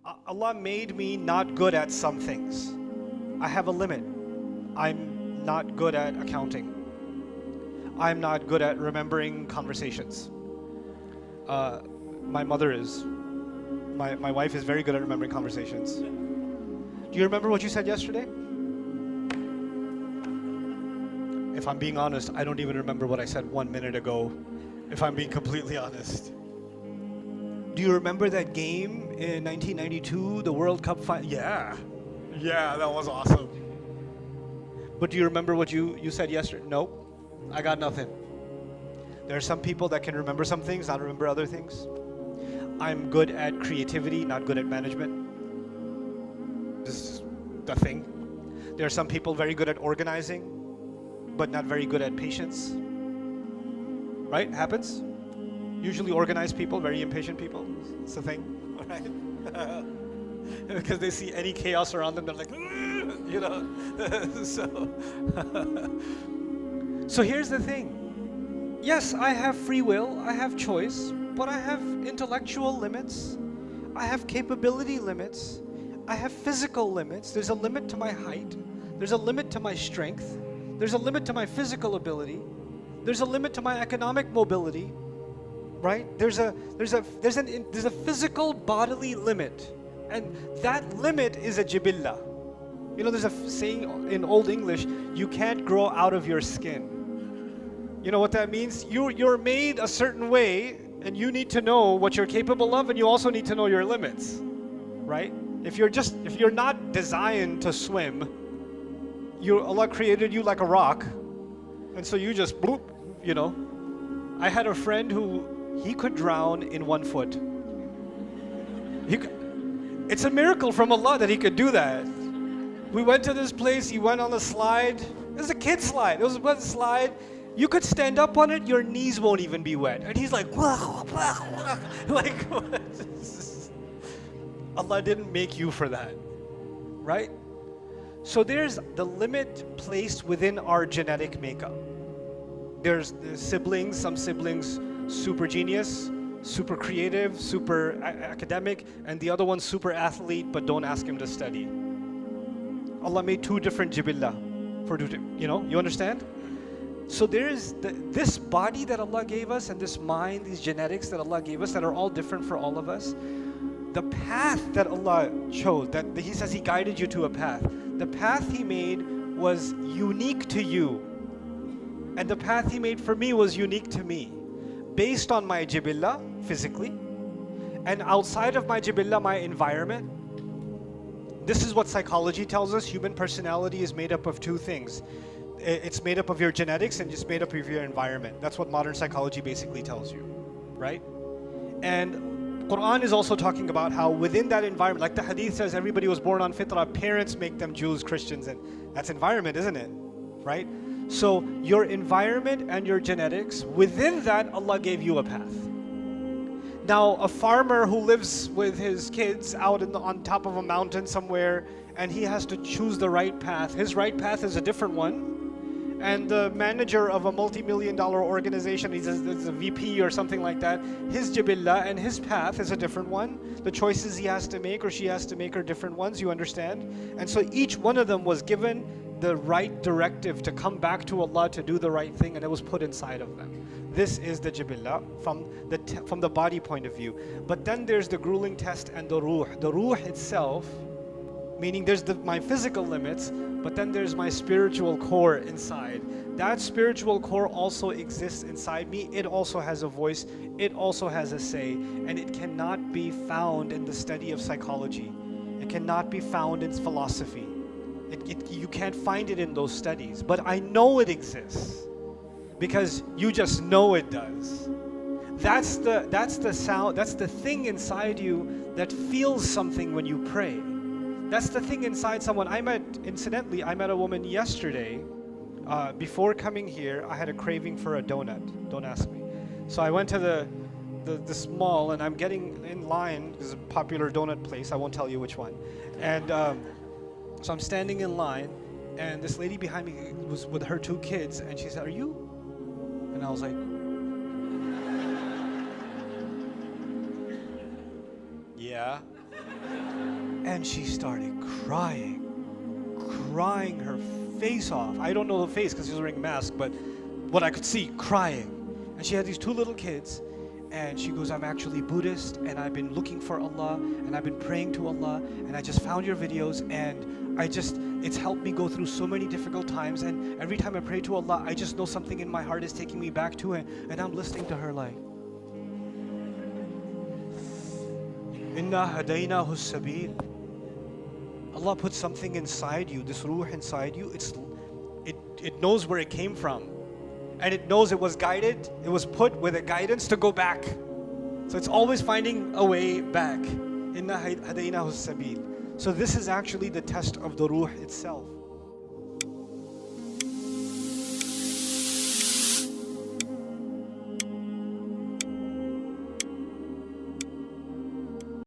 Allah made me not good at some things. I have a limit. I'm not good at accounting. I'm not good at remembering conversations. My mother is. My wife is very good at remembering conversations. Do you remember what you said yesterday? If I'm being honest, I don't even remember what I said 1 minute ago, if I'm being completely honest. Do you remember that game in 1992, the World Cup final? Yeah, that was awesome. But do you remember what you said yesterday? Nope, I got nothing. There are some people that can remember some things, not remember other things. I'm good at creativity, not good at management. This is the thing. There are some people very good at organizing, but not very good at patience. Right? Happens. Usually organized people, very impatient people. It's the thing, right? Because they see any chaos around them, they're like, you know. So here's the thing. Yes, I have free will, I have choice, but I have intellectual limits. I have capability limits. I have physical limits. There's a limit to my height. There's a limit to my strength. There's a limit to my physical ability. There's a limit to my economic mobility, right? There's a physical bodily limit, and that limit is a jibillah. You know, there's a saying in Old English: you can't grow out of your skin. You know what that means? You're made a certain way, and you need to know what you're capable of, and you also need to know your limits, right? If you're not designed to swim, Allah created you like a rock, and so you just bloop, you know. I had a friend who he could drown in 1 foot. It's a miracle from Allah that he could do that. We went to this place, he went on a slide. It was a kid slide. It was one slide. You could stand up on it, your knees won't even be wet. And he's like, like, what? Allah didn't make you for that, right? So there's the limit placed within our genetic makeup. There's siblings, some siblings super genius, super creative, super academic, and the other one super athlete, but don't ask him to study. Allah made two different jibillah for, you know, you understand? So there is this body that Allah gave us, and this mind, these genetics that Allah gave us that are all different for all of us. The path that Allah chose, that He says He guided you to a path. The path He made was unique to you. And the path He made for me was unique to me. Based on my jibillah, physically, and outside of my jibillah, my environment. This is what psychology tells us. Human personality is made up of two things. It's made up of your genetics and it's made up of your environment. That's what modern psychology basically tells you, right? And Quran is also talking about how within that environment, like the hadith says, everybody was born on fitrah, parents make them Jews, Christians, and that's environment, isn't it? Right? So your environment and your genetics, within that, Allah gave you a path. Now, a farmer who lives with his kids out on top of a mountain somewhere, and he has to choose the right path. His right path is a different one. And the manager of a multi-million-dollar organization, he's a VP or something like that, his jibillah and his path is a different one. The choices he has to make or she has to make are different ones, you understand? And so each one of them was given the right directive to come back to Allah to do the right thing, and it was put inside of them. This is the jibillah from the body point of view. But then there's the grueling test and the ruh. The ruh itself, meaning there's my physical limits, but then there's my spiritual core inside. That spiritual core also exists inside me. It also has a voice. It also has a say. And it cannot be found in the study of psychology. It cannot be found in philosophy. You can't find it in those studies. But I know it exists because you just know it does. That's the sound, that's the thing inside you that feels something when you pray. That's the thing inside someone. Incidentally, I met a woman yesterday. Before coming here, I had a craving for a donut. Don't ask me. So I went to this mall, and I'm getting in line. There's a popular donut place. I won't tell you which one. And so I'm standing in line, and this lady behind me was with her two kids, and she said, "Are you?" And I was like, "Yeah." And she started crying her face off. I don't know the face because she was wearing a mask, but what I could see, crying. And she had these 2 little kids, and she goes, I'm actually Buddhist, and I've been looking for Allah, and I've been praying to Allah, and I just found your videos, and it's helped me go through so many difficult times, and every time I pray to Allah, I just know something in my heart is taking me back to it, and I'm listening to her like, Inna hadaynahu sabil. Allah put something inside you, this ruh inside you, it knows where it came from. And it knows it was guided, it was put with a guidance to go back. So it's always finding a way back. Inna hadaynahu sabil. So this is actually the test of the ruh itself.